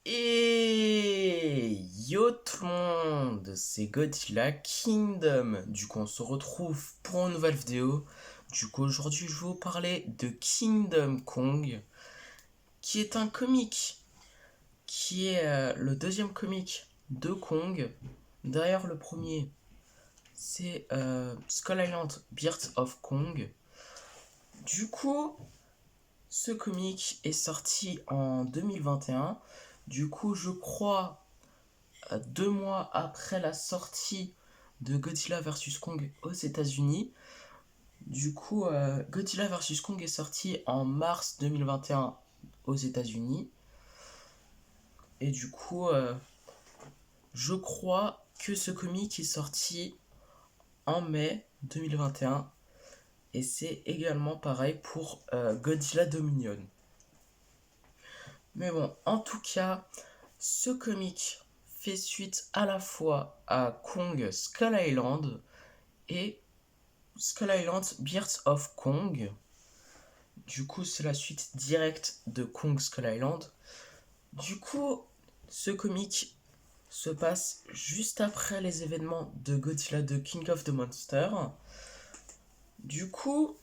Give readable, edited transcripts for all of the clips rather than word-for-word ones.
Et yo tout le monde, c'est Godzilla Kingdom. Du coup, on se retrouve pour une nouvelle vidéo. Du coup, aujourd'hui, je vais vous parler de Kingdom Kong, qui est un comic, qui est le deuxième comic de Kong. Derrière le premier, c'est Skull Island Birth of Kong. Du coup, ce comic est sorti en 2021. Du coup, je crois 2 mois après la sortie de Godzilla vs Kong aux États-Unis. Du coup, Godzilla vs Kong est sorti en mars 2021 aux États-Unis. Et du coup, je crois que ce comic est sorti en mai 2021. Et c'est également pareil pour Godzilla Dominion. Mais bon, en tout cas, ce comic fait suite à la fois à Kong Skull Island et Skull Island Birth of Kong. Du coup, c'est la suite directe de Kong Skull Island. Du coup, ce comic se passe juste après les événements de Godzilla de King of the Monsters. Du coup,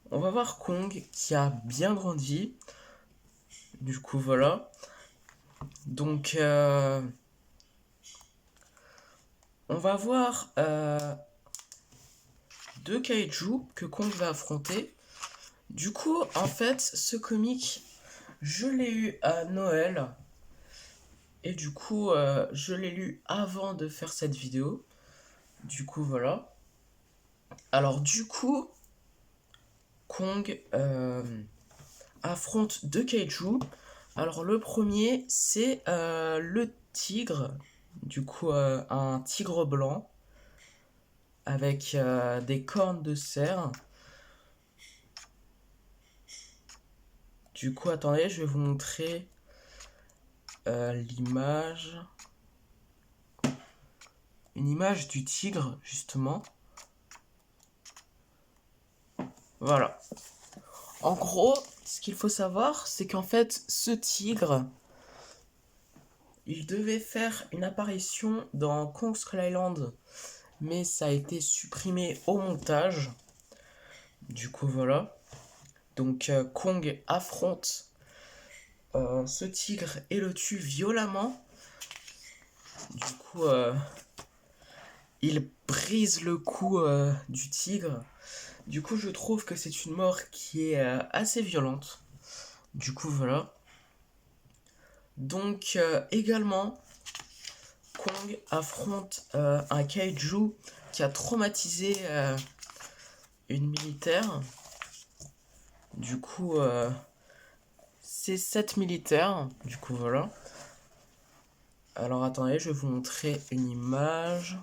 on va voir Kong qui a bien grandi. Du coup, voilà. Donc, on va voir deux kaiju que Kong va affronter. Du coup, en fait, ce comic, je l'ai eu à Noël. Et du coup, je l'ai lu avant de faire cette vidéo. Du coup, voilà. Alors, du coup, Kong affronte deux kaiju. Alors, le premier, c'est le tigre. Du coup, un tigre blanc avec des cornes de cerf. Du coup, attendez, je vais vous montrer l'image. Une image du tigre, justement. Voilà. En gros, ce qu'il faut savoir, c'est qu'en fait, ce tigre, il devait faire une apparition dans Kong Skull Island, mais ça a été supprimé au montage. Du coup, voilà. Donc, Kong affronte ce tigre et le tue violemment. Du coup, il brise le cou du tigre. Du coup, je trouve que c'est une mort qui est assez violente. Du coup, voilà. Donc, également, Kong affronte un kaiju qui a traumatisé une militaire. Du coup, c'est 7 militaires. Du coup, voilà. Alors, attendez, je vais vous montrer une image.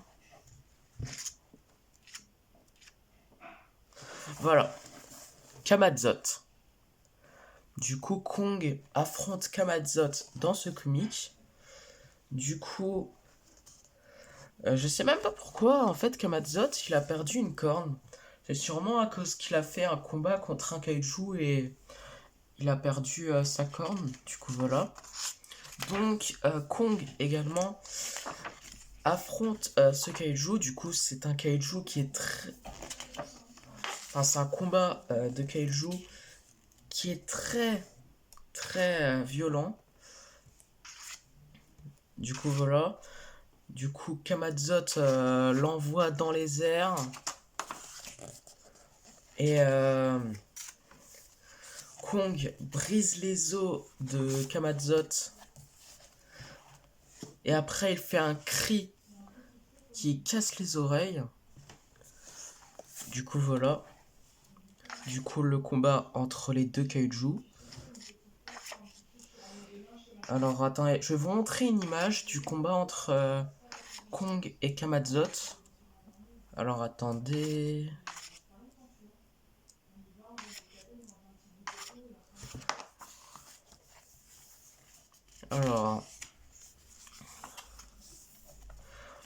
Voilà. Kamazot. Du coup, Kong affronte Kamazot dans ce comic. Du coup, je sais même pas pourquoi, en fait, Kamazot, il a perdu une corne. C'est sûrement à cause qu'il a fait un combat contre un kaiju et il a perdu sa corne. Du coup, voilà. Donc, Kong également affronte ce kaiju. Du coup, c'est un kaiju qui est très. Enfin, c'est un combat de kaiju qui est très, très violent. Du coup, voilà. Du coup, Kamazot l'envoie dans les airs. Et Kong brise les os de Kamazot. Et après, il fait un cri qui casse les oreilles. Du coup, voilà. Du coup, le combat entre les deux kaiju. Alors, attendez, je vais vous montrer une image du combat entre Kong et Kamazot. Alors, attendez.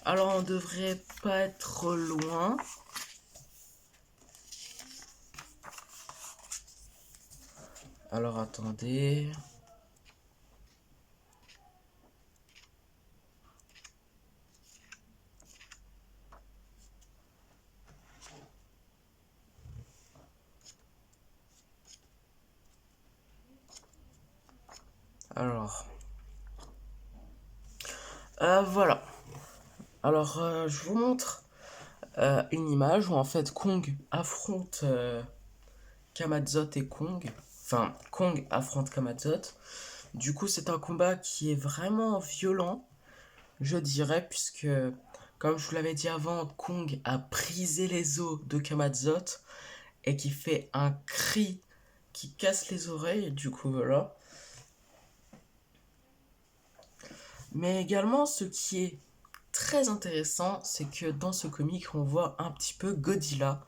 Alors, on devrait pas être loin. Alors, attendez. Alors, voilà. Alors, je vous montre une image où en fait Kong affronte Kamazot et Kong. Enfin, Kong affronte Kamazot. Du coup, c'est un combat qui est vraiment violent, je dirais, puisque, comme je vous l'avais dit avant, Kong a brisé les os de Kamazot et qui fait un cri qui casse les oreilles. Du coup, voilà. Mais également, ce qui est très intéressant, c'est que dans ce comic, on voit un petit peu Godzilla.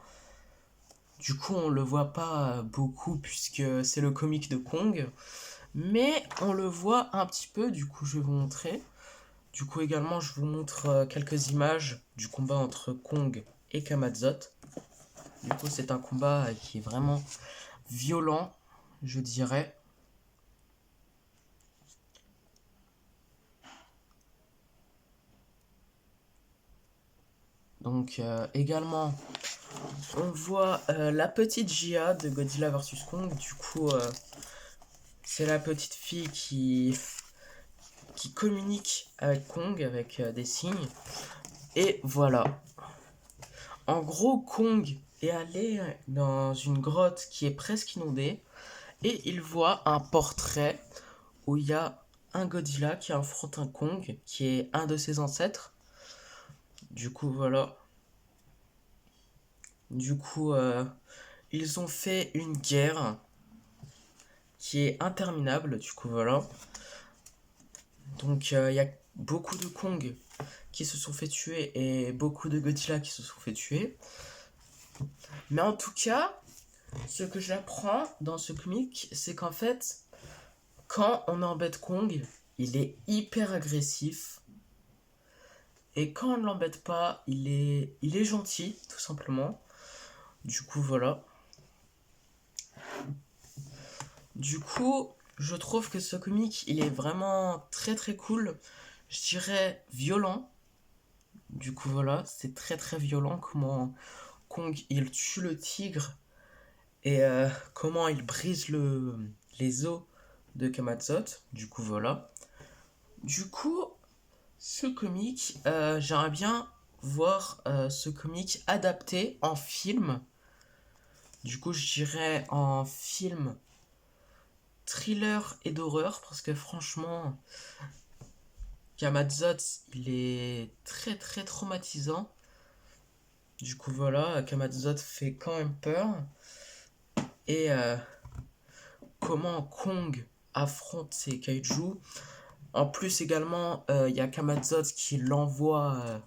Du coup, on le voit pas beaucoup puisque c'est le comic de Kong, mais on le voit un petit peu. Du coup, je vais vous montrer. Du coup, également, je vous montre quelques images du combat entre Kong et Kamazot. Du coup, c'est un combat qui est vraiment violent, je dirais. Donc, également, on voit la petite Jia de Godzilla vs Kong. Du coup, c'est la petite fille qui communique avec Kong avec des signes. Et voilà. En gros, Kong est allé dans une grotte qui est presque inondée et il voit un portrait où il y a un Godzilla qui affronte un Kong qui est un de ses ancêtres. Du coup, voilà. Du coup, ils ont fait une guerre qui est interminable. Du coup, voilà. Donc, il y a beaucoup de Kong qui se sont fait tuer et beaucoup de Godzilla qui se sont fait tuer. Mais en tout cas, ce que j'apprends dans ce comic, c'est qu'en fait, quand on embête Kong, il est hyper agressif. Et quand on ne l'embête pas, il est gentil, tout simplement. Du coup, voilà. Du coup, je trouve que ce comic, il est vraiment très très cool. Je dirais violent. Du coup, voilà, c'est très très violent comment Kong, il tue le tigre et comment il brise les os de Kamazot. Du coup, voilà. Du coup, ce comic, j'aimerais bien voir ce comic adapté en film. Du coup, je dirais en film thriller et d'horreur parce que franchement, Kamazot, il est très très traumatisant. Du coup, voilà, Kamazot fait quand même peur. Et comment Kong affronte ces kaiju. En plus, également, il y a Kamazot qui l'envoie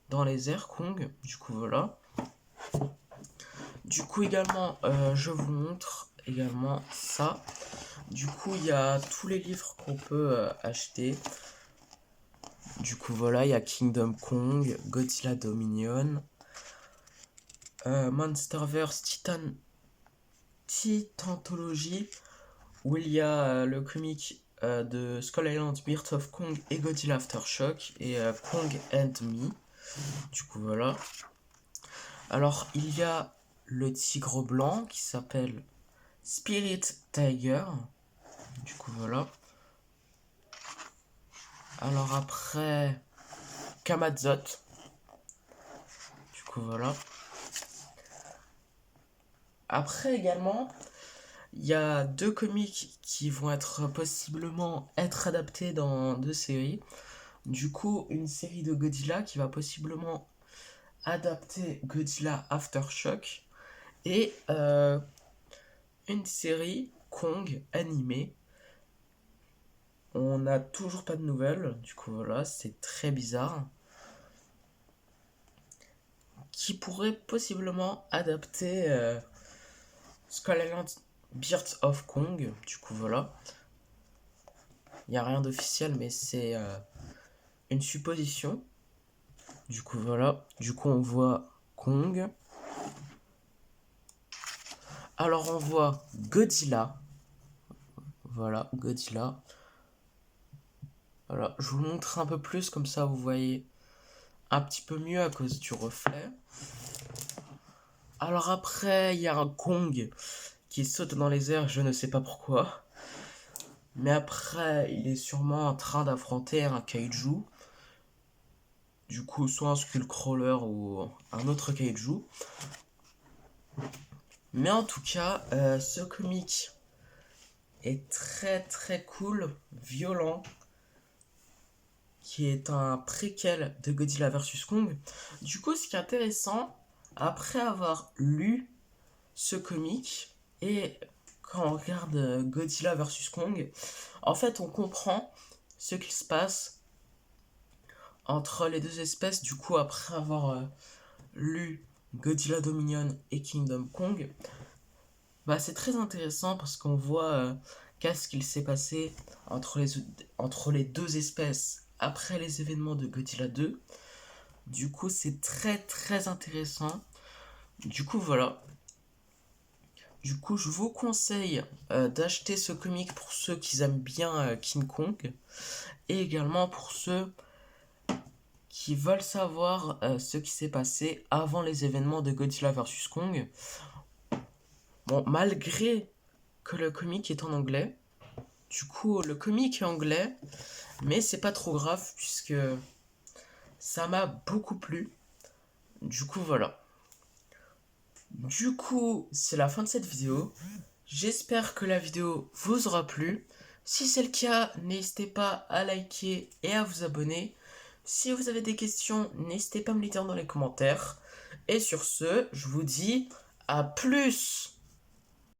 dans les airs, Kong. Du coup, voilà. Du coup, également, je vous montre également ça. Du coup, il y a tous les livres qu'on peut acheter. Du coup, voilà, il y a Kingdom Kong, Godzilla Dominion, Monsterverse Titantology, où il y a le comic de Skull Island, Birth of Kong et Godzilla Aftershock, et Kong and Me. Du coup, voilà. Alors, il y a le tigre blanc qui s'appelle Spirit Tiger. Du coup, voilà. Alors après, Kamazot. Du coup, voilà. Après également, il y a deux comics qui vont possiblement être adaptés dans deux séries. Du coup, une série de Godzilla qui va possiblement adapter Godzilla Aftershock. Et une série Kong animée. On n'a toujours pas de nouvelles. Du coup, voilà, c'est très bizarre. Qui pourrait possiblement adapter Skull Island Birth of Kong. Du coup, voilà. Il n'y a rien d'officiel, mais c'est une supposition. Du coup, voilà. Du coup, on voit Kong. Alors, on voit Godzilla. Voilà, Godzilla. Voilà, je vous montre un peu plus, comme ça vous voyez un petit peu mieux à cause du reflet. Alors après, il y a un Kong qui saute dans les airs, je ne sais pas pourquoi. Mais après, il est sûrement en train d'affronter un kaiju. Du coup, soit un Skullcrawler ou un autre kaiju. Mais en tout cas, ce comic est très très cool, violent, qui est un préquel de Godzilla vs Kong. Du coup, ce qui est intéressant, après avoir lu ce comic et quand on regarde Godzilla vs Kong, en fait, on comprend ce qu'il se passe entre les deux espèces. Du coup, après avoir lu Godzilla Dominion et Kingdom Kong, bah, c'est très intéressant parce qu'on voit qu'est-ce qu'il s'est passé entre entre les deux espèces après les événements de Godzilla 2. Du coup, c'est très très intéressant. Du coup, voilà. Du coup, je vous conseille d'acheter ce comic pour ceux qui aiment bien King Kong et également pour ceux qui veulent savoir ce qui s'est passé avant les événements de Godzilla vs Kong. Bon, malgré que le comic est en anglais, du coup, le comic est anglais, mais c'est pas trop grave puisque ça m'a beaucoup plu. Du coup, voilà. Du coup, c'est la fin de cette vidéo. J'espère que la vidéo vous aura plu. Si c'est le cas, n'hésitez pas à liker et à vous abonner. Si vous avez des questions, n'hésitez pas à me les dire dans les commentaires. Et sur ce, je vous dis à plus!